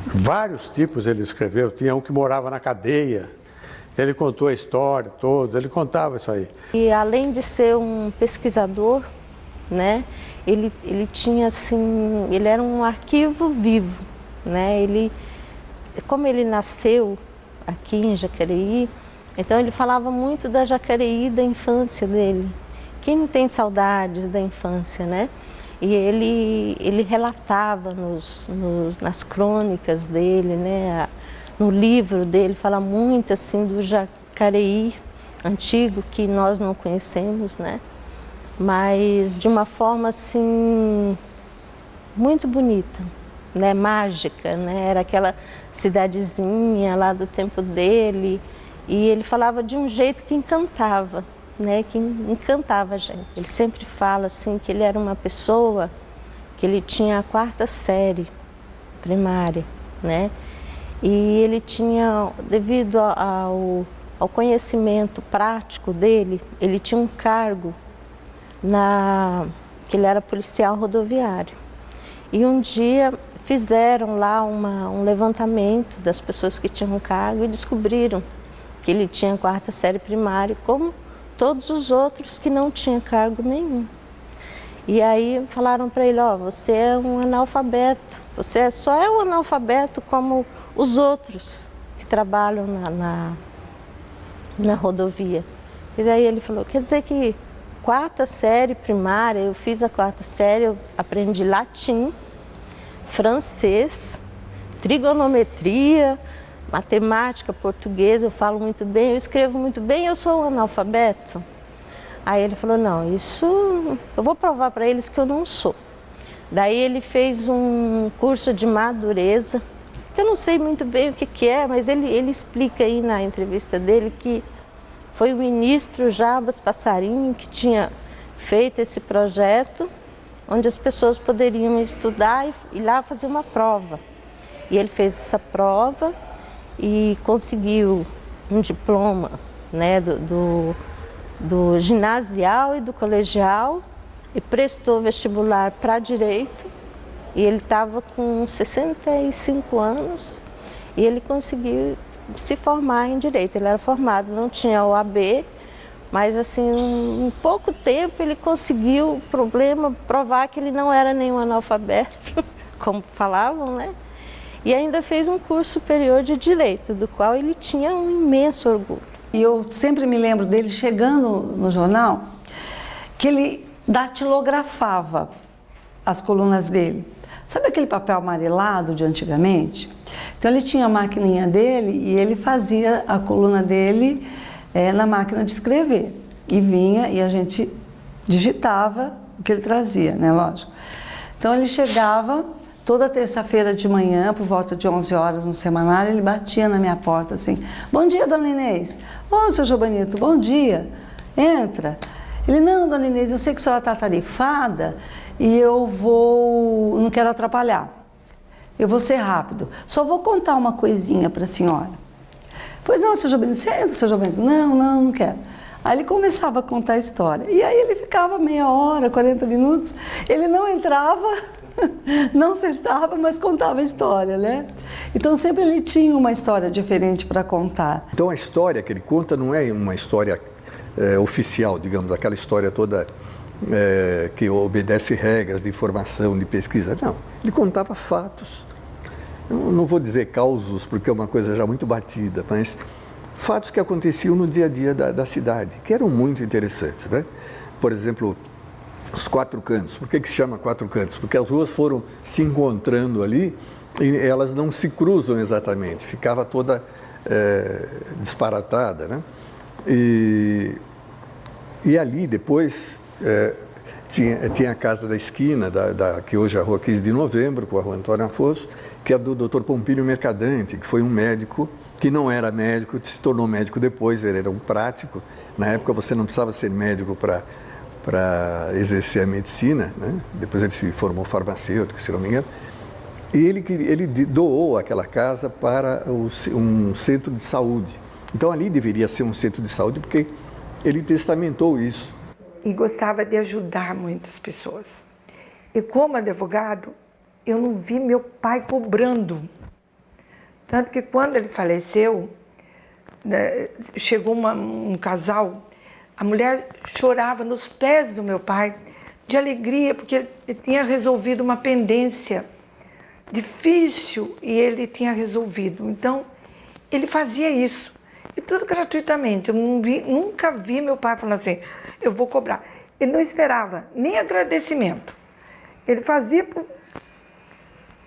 Vários tipos ele escreveu. Tinha um que morava na cadeia. Ele contou a história toda, ele contava isso aí. E além de ser um pesquisador, né, ele tinha assim, ele era um arquivo vivo, né? Como ele nasceu aqui em Jacareí, então ele falava muito da Jacareí, da infância dele. Quem não tem saudades da infância, né? E ele relatava nas crônicas dele, né? No livro dele fala muito assim do Jacareí antigo, que nós não conhecemos, né? Mas de uma forma assim muito bonita, né? Mágica, né? Era aquela cidadezinha lá do tempo dele, e ele falava de um jeito que encantava, né? Que encantava a gente. Ele sempre fala assim que ele era uma pessoa que ele tinha a 4ª série primária, né? E ele tinha, devido ao conhecimento prático dele, ele tinha um cargo que ele era policial rodoviário. E um dia fizeram lá um levantamento das pessoas que tinham cargo e descobriram que ele tinha 4ª série primária, como todos os outros que não tinham cargo nenhum. E aí falaram para ele, você é um analfabeto, você só é um analfabeto como os outros que trabalham na rodovia. E daí ele falou, quer dizer que 4ª série primária, eu fiz a 4ª série, eu aprendi latim, francês, trigonometria, matemática, português, eu falo muito bem, eu escrevo muito bem, eu sou um analfabeto. Aí ele falou, não, isso eu vou provar para eles que eu não sou. Daí ele fez um curso de madureza, que eu não sei muito bem o que é, mas ele explica aí na entrevista dele que foi o ministro Jabas Passarinho que tinha feito esse projeto, onde as pessoas poderiam estudar e ir lá fazer uma prova. E ele fez essa prova e conseguiu um diploma, né, do ginasial e do colegial, e prestou vestibular para direito, e ele estava com 65 anos e ele conseguiu se formar em direito. Ele era formado, não tinha OAB, mas assim, em pouco tempo ele conseguiu provar que ele não era nenhum analfabeto, como falavam, né? E ainda fez um curso superior de direito, do qual ele tinha um imenso orgulho. E eu sempre me lembro dele chegando no jornal, que ele datilografava as colunas dele. Sabe aquele papel amarelado de antigamente? Então ele tinha a maquininha dele e ele fazia a coluna dele na máquina de escrever. E vinha e a gente digitava o que ele trazia, né, lógico. Então ele chegava toda terça-feira de manhã, por volta de 11 horas no semanário, ele batia na minha porta assim, bom dia, dona Inês. Ô, seu Jobanito, bom dia. Entra. Ele, não, dona Inês, eu sei que a senhora está tarifada e eu não quero atrapalhar. Eu vou ser rápido. Só vou contar uma coisinha para a senhora. Pois não, seu Jobanito, senta, seu Jobanito. Não quero. Aí ele começava a contar a história. E aí ele ficava meia hora, 40 minutos. Ele não entrava, não sentava, mas contava a história, né? Então sempre ele tinha uma história diferente para contar. Então a história que ele conta não é uma história oficial, digamos, aquela história toda que obedece regras de informação, de pesquisa. Não, ele contava fatos eu não vou dizer causos, porque é uma coisa já muito batida, mas fatos que aconteciam no dia a dia da cidade, que eram muito interessantes, né? Por exemplo, os quatro cantos. Por que se chama quatro cantos? Porque as ruas foram se encontrando ali e elas não se cruzam exatamente, ficava toda disparatada, né? E ali depois tinha a casa da esquina, que hoje é a Rua 15 de Novembro, com a Rua Antônio Afonso, que é do Dr. Pompílio Mercadante, que foi um médico que não era médico, se tornou médico depois, ele era um prático. Na época você não precisava ser médico para exercer a medicina, né? Depois ele se formou farmacêutico, se não me engano. E ele doou aquela casa para um centro de saúde. Então ali deveria ser um centro de saúde, porque ele testamentou isso. E gostava de ajudar muitas pessoas. E como advogado, eu não vi meu pai cobrando. Tanto que quando ele faleceu, né, chegou um casal, a mulher chorava nos pés do meu pai, de alegria, porque ele tinha resolvido uma pendência difícil e ele tinha resolvido. Então, ele fazia isso. E tudo gratuitamente. Eu nunca vi meu pai falando assim, eu vou cobrar. Ele não esperava nem agradecimento. Ele fazia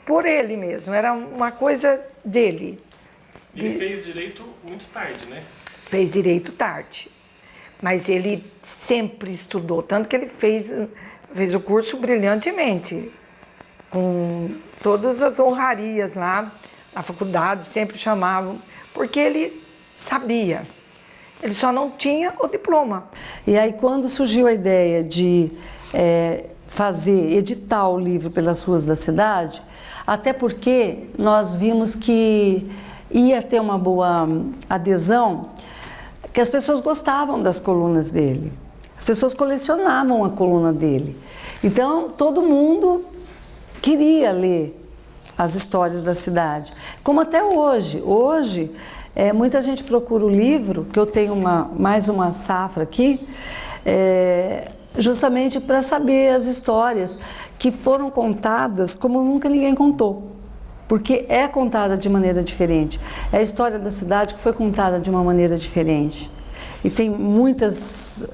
por ele mesmo, era uma coisa dele. Ele fez direito muito tarde, né? Fez direito tarde. Mas ele sempre estudou, tanto que ele fez o curso brilhantemente, com todas as honrarias lá na faculdade, sempre chamavam, porque ele sabia. Ele só não tinha o diploma. E aí, quando surgiu a ideia de editar o livro pelas ruas da cidade, até porque nós vimos que ia ter uma boa adesão, que as pessoas gostavam das colunas dele. As pessoas colecionavam a coluna dele. Então, todo mundo queria ler as histórias da cidade. Como até hoje. Hoje, muita gente procura o livro, que eu tenho mais uma safra aqui, justamente para saber as histórias que foram contadas como nunca ninguém contou. Porque é contada de maneira diferente. É a história da cidade que foi contada de uma maneira diferente. E tem muitas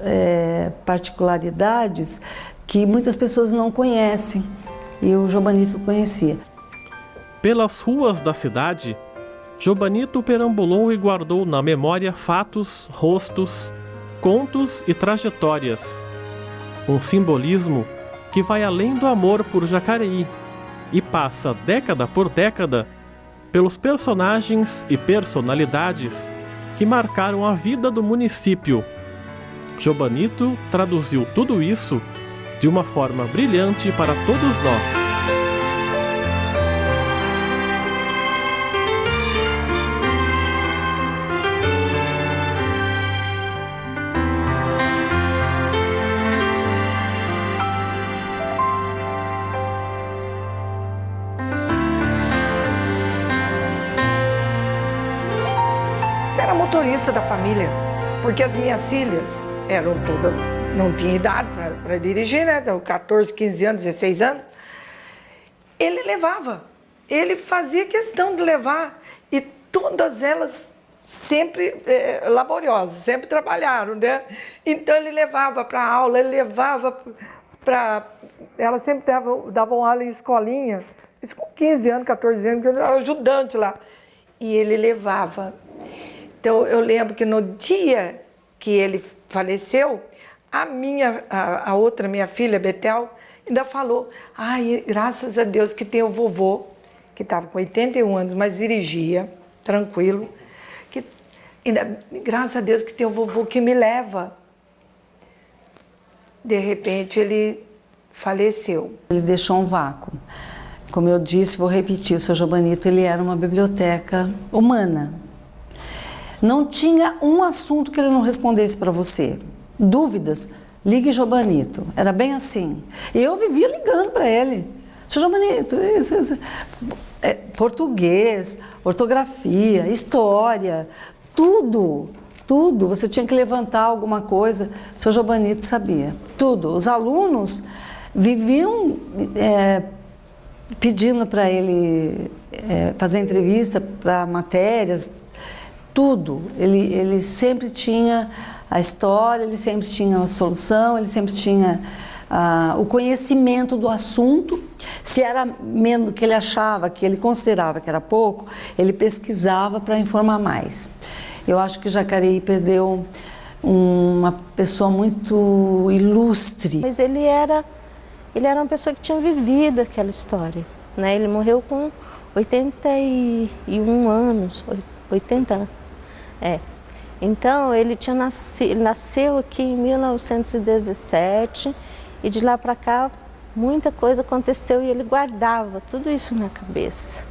particularidades que muitas pessoas não conhecem. E o Jobanito conhecia. Pelas ruas da cidade, Jobanito perambulou e guardou na memória fatos, rostos, contos e trajetórias. Um simbolismo que vai além do amor por Jacareí e passa década por década pelos personagens e personalidades que marcaram a vida do município. Jobanito traduziu tudo isso de uma forma brilhante para todos nós. Era motorista da família, porque as minhas filhas eram todas, não tinham idade para dirigir, né? 14, 15 anos, 16 anos. Ele levava, ele fazia questão de levar, e todas elas sempre laboriosas, sempre trabalharam, né? Então ele levava para aula, ele levava para... Elas sempre davam aula em escolinha, isso com 15 anos, 14 anos, que eu era ajudante lá. E ele levava. Então, eu lembro que no dia que ele faleceu, a outra minha filha, Betel, ainda falou, ai, graças a Deus que tem o vovô, que estava com 81 anos, mas dirigia, tranquilo, graças a Deus que tem o vovô que me leva. De repente, ele faleceu. Ele deixou um vácuo. Como eu disse, vou repetir, o seu Jobanito, ele era uma biblioteca humana. Não tinha um assunto que ele não respondesse para você. Dúvidas? Ligue Jobanito. Era bem assim. E eu vivia ligando para ele. Seu Jobanito, isso. Português, ortografia, história, tudo. Tudo. Você tinha que levantar alguma coisa. Seu Jobanito sabia. Tudo. Os alunos viviam pedindo para ele fazer entrevista para matérias, tudo. Ele sempre tinha a história, ele sempre tinha a solução, ele sempre tinha o conhecimento do assunto. Se era menos do que ele achava, que ele considerava que era pouco, ele pesquisava para informar mais. Eu acho que Jacareí perdeu uma pessoa muito ilustre. Mas ele era uma pessoa que tinha vivido aquela história, né? Ele morreu com 81 anos, 80, Então, ele nasceu aqui em 1917 e de lá para cá muita coisa aconteceu e ele guardava tudo isso na cabeça.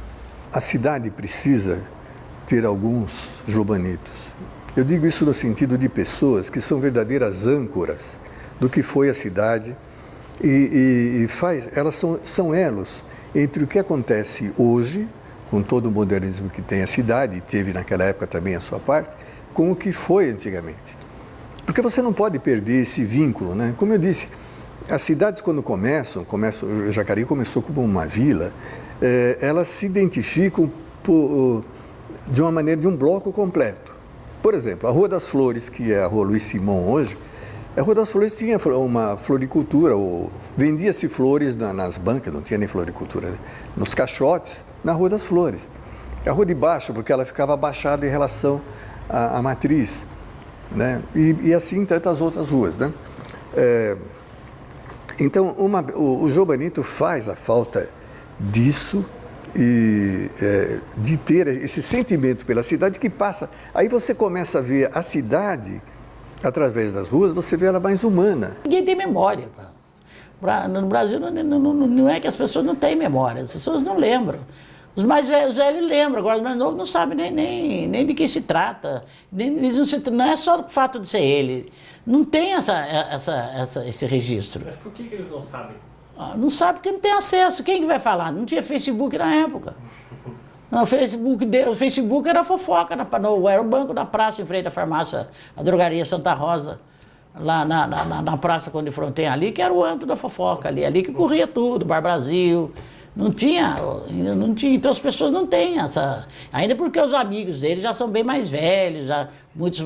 A cidade precisa ter alguns jobanitos. Eu digo isso no sentido de pessoas que são verdadeiras âncoras do que foi a cidade elas são elos entre o que acontece hoje, com todo o modernismo que tem a cidade, e teve naquela época também a sua parte, com o que foi antigamente. Porque você não pode perder esse vínculo, né? Como eu disse, as cidades quando começam, Jacareí começou como uma vila, elas se identificam de uma maneira, de um bloco completo. Por exemplo, a Rua das Flores, que é a Rua Luiz Simão hoje, a Rua das Flores tinha uma floricultura, vendia-se flores nas bancas, não tinha nem floricultura, né? Nos caixotes, na Rua das Flores. A Rua de Baixo, porque ela ficava abaixada em relação à matriz, né? E assim tantas outras ruas, né? Então, o jobanito faz a falta disso e de ter esse sentimento pela cidade que passa. Aí você começa a ver a cidade, através das ruas, você vê ela mais humana. Ninguém tem memória. No Brasil não é que as pessoas não têm memória, as pessoas não lembram. Os mais velhos lembram, agora os mais novos não sabem nem de que se trata. Não é só o fato de ser ele. Não tem esse registro. Mas por que eles não sabem? Não sabe porque não tem acesso. Quem que vai falar? Não tinha Facebook na época. Não, o Facebook era fofoca, era o banco da praça, em frente à farmácia, a drogaria Santa Rosa, lá na praça Conde Fronten ali, que era o antro da fofoca ali que corria tudo, Bar Brasil. Não tinha, então as pessoas não têm essa... Ainda porque os amigos deles já são bem mais velhos, muitos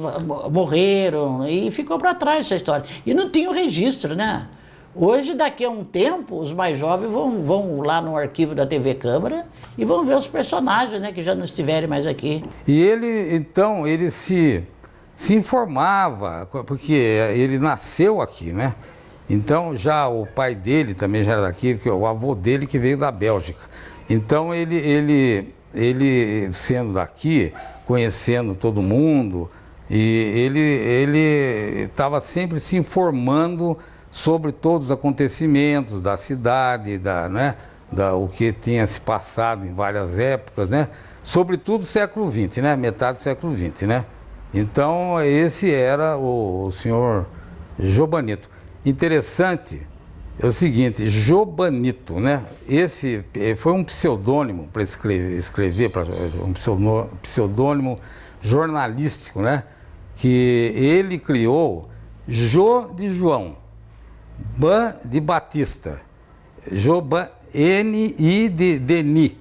morreram, e ficou para trás essa história. E não tinha o registro, né? Hoje, daqui a um tempo, os mais jovens vão lá no arquivo da TV Câmara e vão ver os personagens, né, que já não estiverem mais aqui. E ele se informava, porque ele nasceu aqui, né? Então, já o pai dele também já era daqui, porque o avô dele que veio da Bélgica. Então, ele sendo daqui, conhecendo todo mundo, e ele estava sempre se informando sobre todos os acontecimentos da cidade, o que tinha se passado em várias épocas, né? Sobretudo o século XX, né? Metade do século XX, né? Então, esse era o senhor Jobanito. Interessante é o seguinte, Jobanito, né? Esse foi um pseudônimo para escrever um pseudônimo jornalístico, né? Que ele criou, de João, Ban de Batista, N de Deni,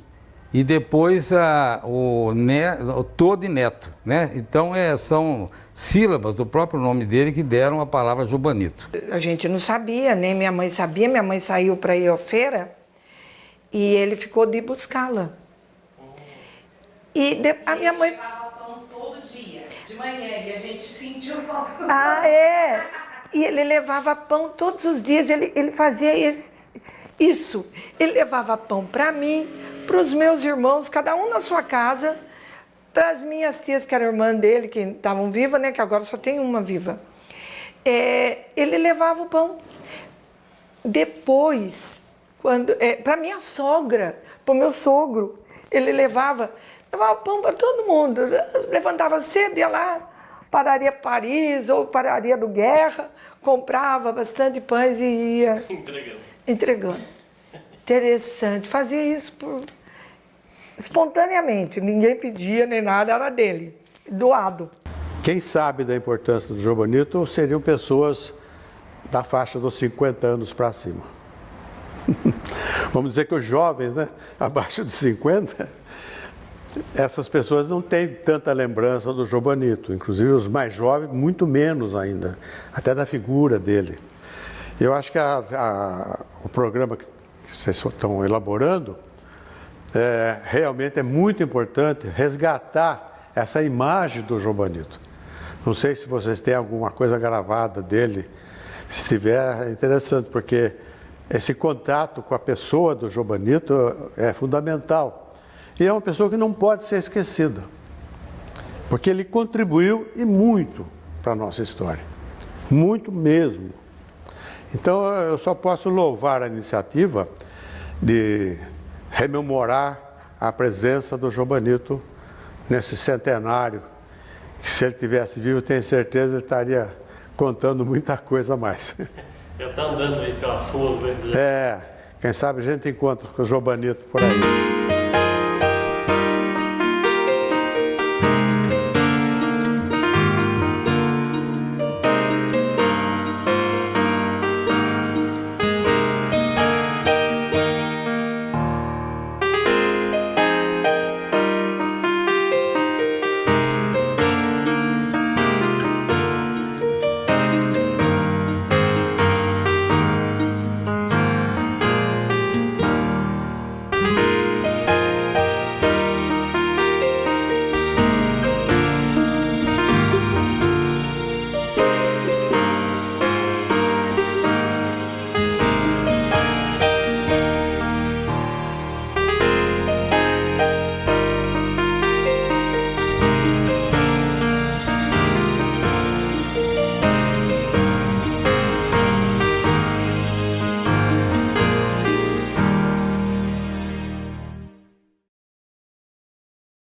e depois o Tô de Neto, né? Então são sílabas do próprio nome dele que deram a palavra Jobanito. A gente não sabia, nem minha mãe sabia, minha mãe saiu para ir à feira e ele ficou de buscá-la. E a minha mãe... Ele levava pão todo dia, de manhã, e a gente sentiu falta. Ah, é? E ele levava pão todos os dias, ele fazia isso. Ele levava pão para mim, para os meus irmãos, cada um na sua casa, para as minhas tias, que eram irmã dele, que estavam vivas, né, que agora só tem uma viva. Ele levava o pão. Depois, para minha sogra, para o meu sogro, ele levava pão para todo mundo. Levantava cedo, ia lá, Padaria Paris ou Padaria do Guerra, comprava bastante pães e ia entregando. Interessante. Fazia isso espontaneamente. Ninguém pedia nem nada, era dele. Doado. Quem sabe da importância do Jobanito seriam pessoas da faixa dos 50 anos para cima. Vamos dizer que os jovens, né, abaixo de 50, essas pessoas não têm tanta lembrança do Jobanito. Inclusive os mais jovens, muito menos ainda, até da figura dele. Eu acho que o programa que vocês estão elaborando realmente é muito importante resgatar essa imagem do Jobanito. Não sei se vocês têm alguma coisa gravada dele. Se tiver, é interessante, porque esse contato com a pessoa do Jobanito é fundamental. E é uma pessoa que não pode ser esquecida, porque ele contribuiu e muito para a nossa história. Muito mesmo. Então, eu só posso louvar a iniciativa de rememorar a presença do Jobanito nesse centenário, que se ele tivesse vivo, tenho certeza, ele estaria contando muita coisa a mais. Já está andando aí pelas ruas, né? Quem sabe a gente encontra com o Jobanito por aí.